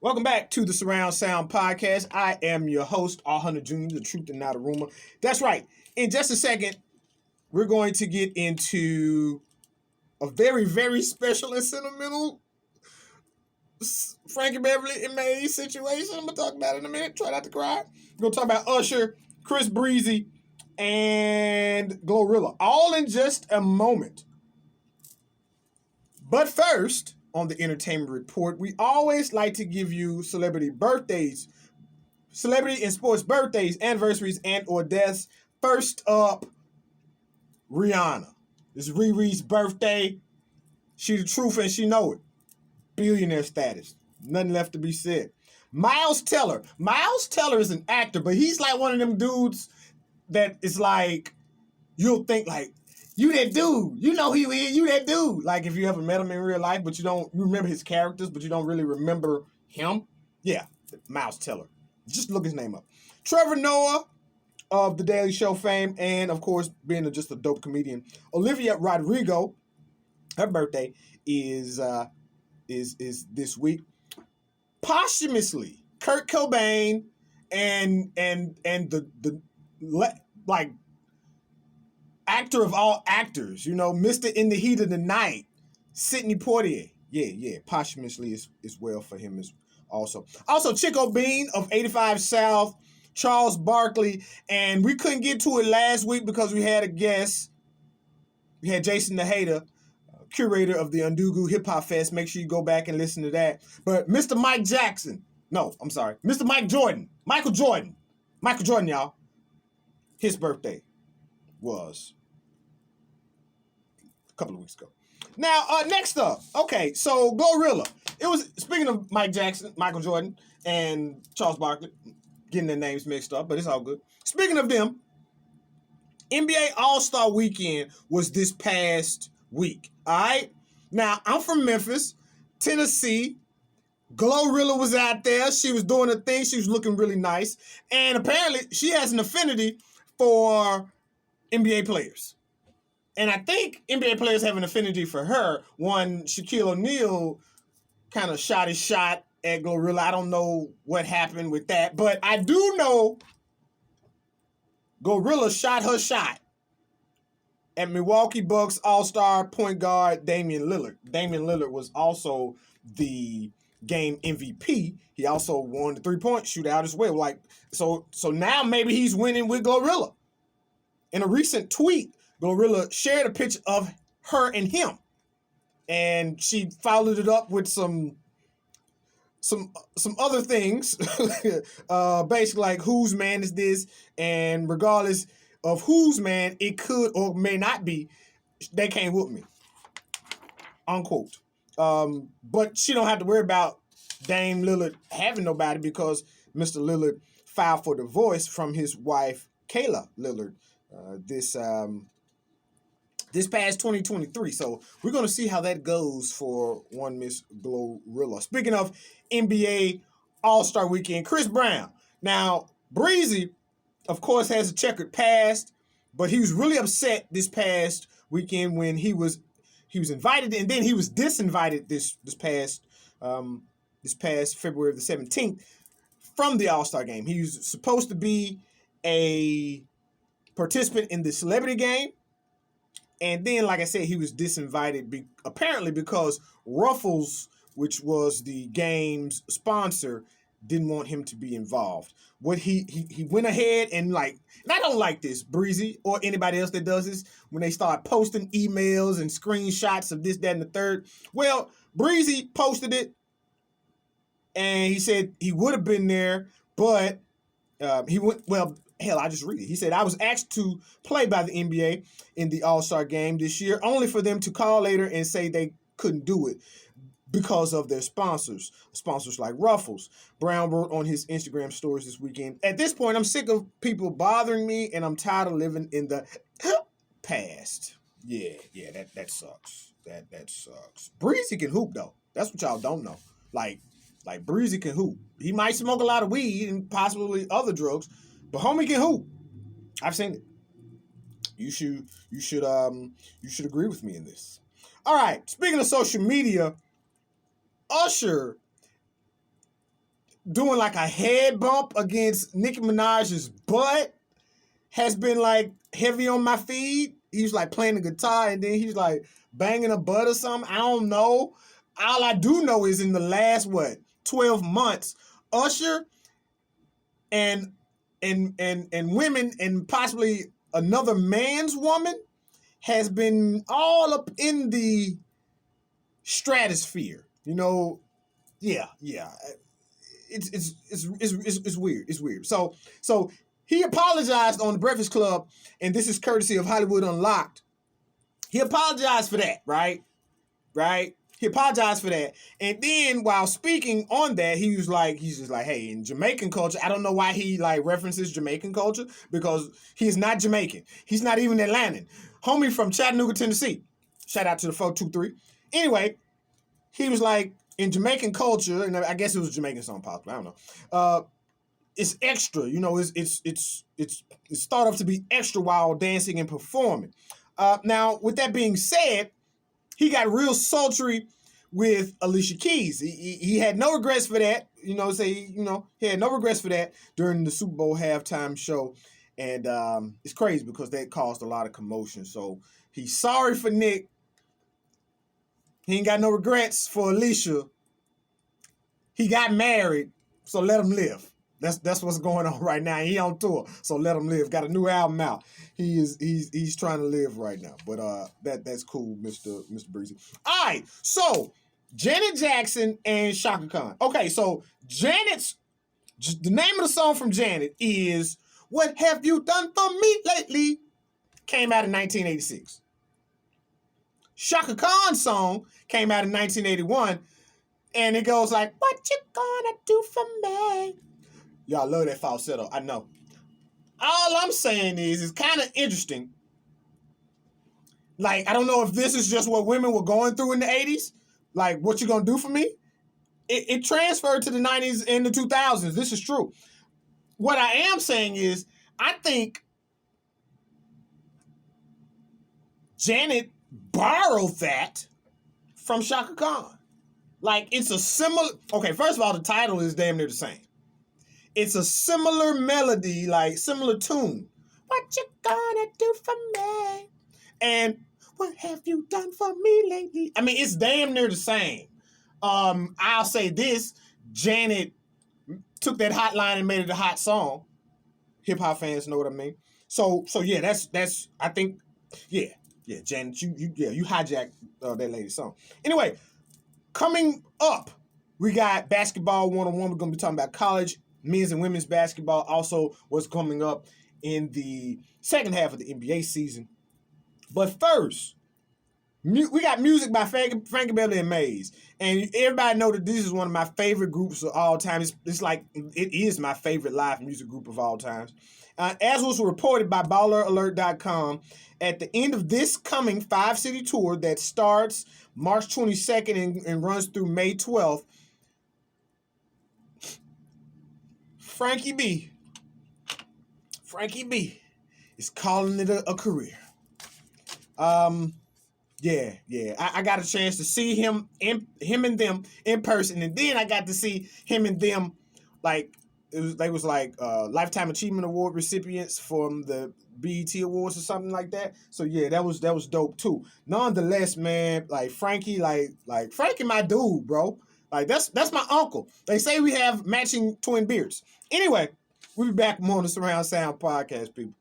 Welcome back to the Surround Sound Podcast. I am your host, R. Hunter Jr., the truth and not a rumor. That's right. In just a second, we're going to get into a very, very special and sentimental Frankie Beverly and Maze situation. I'm going to talk about it in a minute. Try not to cry. We're going to talk about Usher, Chris Breezy, and Glorilla, all in just a moment. But first, on the Entertainment Report, we always like to give you celebrity birthdays, celebrity and sports birthdays, anniversaries, and or deaths. First up, Rihanna. It's Riri's birthday. She the truth and she know it. Billionaire status. Nothing left to be said. Miles Teller. Miles Teller is an actor, but he's like one of them dudes that is like, you'll think like, you that dude. You know who he is. You that dude. Like if you ever met him in real life, but you remember his characters, but you don't really remember him. Yeah, Miles Teller. Just look his name up. Trevor Noah of The Daily Show fame, and of course being just a dope comedian. Olivia Rodrigo, her birthday is this week. Posthumously, Kurt Cobain and the like actor of all actors, Mr. In the Heat of the Night, Sidney Poitier. Yeah, posthumously is well for him as also. Also, Chico Bean of 85 South, Charles Barkley, and we couldn't get to it last week because we had a guest. We had Jason the Hater, curator of the Undugu Hip Hop Fest. Make sure you go back and listen to that. But Mr. Mike Jackson, no, I'm sorry, Mr. Mike Jordan, Michael Jordan, y'all, his birthday was a couple of weeks ago. Now, next up, okay, so Glorilla. It was, speaking of Mike Jackson, Michael Jordan, and Charles Barkley, getting their names mixed up, but it's all good. Speaking of them, NBA All-Star Weekend was this past week, all right? Now, I'm from Memphis, Tennessee. Glorilla was out there. She was doing her thing. She was looking really nice. And apparently, she has an affinity for NBA players. And I think NBA players have an affinity for her. One, Shaquille O'Neal kind of shot his shot at Glorilla. I don't know what happened with that. But I do know Glorilla shot her shot at Milwaukee Bucks All-Star point guard Damian Lillard. Damian Lillard was also the game MVP. He also won the three-point shootout as well. So now maybe he's winning with Glorilla. In a recent tweet, Glorilla shared a picture of her and him, and she followed it up with some other things, basically like whose man is this, and regardless of whose man it could or may not be, they can't whoop me, unquote. But she don't have to worry about Dame Lillard having nobody because Mr. Lillard filed for divorce from his wife Kayla Lillard this past 2023. So we're going to see how that goes for one Miss Glorilla. Speaking of NBA All-Star Weekend, Chris Brown. Now, Breezy, of course, has a checkered past, but he was really upset this past weekend when he was invited and then he was disinvited this past February the 17th from the All-Star game. He was supposed to be a participant in the celebrity game. And then, like I said, he was disinvited apparently because Ruffles, which was the game's sponsor, didn't want him to be involved. What he went ahead and and I don't like this, Breezy, or anybody else that does this, when they start posting emails and screenshots of this, that, and the third. Well, Breezy posted it, and he said he would have been there, but he went, well, hell, I just read it. He said, I was asked to play by the NBA in the All-Star game this year, only for them to call later and say they couldn't do it because of their sponsors like Ruffles. Brown wrote on his Instagram stories this weekend, at this point, I'm sick of people bothering me, and I'm tired of living in the past. Yeah, that sucks. That sucks. Breezy can hoop, though. That's what y'all don't know. Like Breezy can hoop. He might smoke a lot of weed and possibly other drugs, but homie can hoop. I've seen it. You should agree with me in this. All right. Speaking of social media, Usher doing like a head bump against Nicki Minaj's butt has been like heavy on my feed. He's like playing the guitar and then he's like banging a butt or something. I don't know. All I do know is in the last 12 months, Usher and women and possibly another man's woman has been all up in the stratosphere. You know, yeah. It's weird. It's weird. So he apologized on the Breakfast Club, and this is courtesy of Hollywood Unlocked. He apologized for that, right? Right? He apologized for that. And then while speaking on that, he's just like, hey, in Jamaican culture, I don't know why he like references Jamaican culture because he's not Jamaican. He's not even Atlantan. Homie from Chattanooga, Tennessee. Shout out to the 423. Anyway, he was like, in Jamaican culture, and I guess it was a Jamaican song possibly, I don't know. It's extra, you know, it's thought of to be extra while dancing and performing. Now, with that being said, he got real sultry with Alicia Keys. He had no regrets for that. He had no regrets for that during the Super Bowl halftime show. And it's crazy because that caused a lot of commotion. So he's sorry for Nick. He ain't got no regrets for Alicia. He got married, so let him live. That's what's going on right now. He on tour, so let him live. Got a new album out. He's trying to live right now. But that's cool, Mr. Breezy. All right, so Janet Jackson and Chaka Khan. Okay, so the name of the song from Janet is "What Have You Done For Me Lately?" Came out in 1986. Chaka Khan's song came out in 1981, and it goes like, "What you gonna do for me?" Y'all love that falsetto, I know. All I'm saying is, it's kind of interesting. Like, I don't know if this is just what women were going through in the 80s. Like, what you gonna do for me? It transferred to the 90s and the 2000s. This is true. What I am saying is, I think Janet borrowed that from Chaka Khan. Like, it's a similar... Okay, first of all, the title is damn near the same. It's a similar melody, like similar tune. What you gonna do for me? And what have you done for me lately? I mean, it's damn near the same. I'll say this: Janet took that hot line and made it a hot song. Hip hop fans know what I mean. So yeah, that's I think yeah, Janet, you hijacked that lady's song. Anyway, coming up, we got basketball 101. We're gonna be talking about college. Men's and women's basketball, also what's coming up in the second half of the NBA season. But first, we got music by Frankie Beverly and Maze. And everybody know that this is one of my favorite groups of all time. It's like, it is my favorite live music group of all times. As was reported by BallerAlert.com, at the end of this coming 5-city tour that starts March 22nd and runs through May 12th, Frankie B is calling it a career. Yeah. I got a chance to see him and them in person, and then I got to see him and them like they was like Lifetime Achievement Award recipients from the BET Awards or something like that. So yeah, that was dope too. Nonetheless, man, like Frankie, like Frankie, my dude, bro. Like that's my uncle. They say we have matching twin beards. Anyway, we'll be back more on the Surround Sound podcast, people.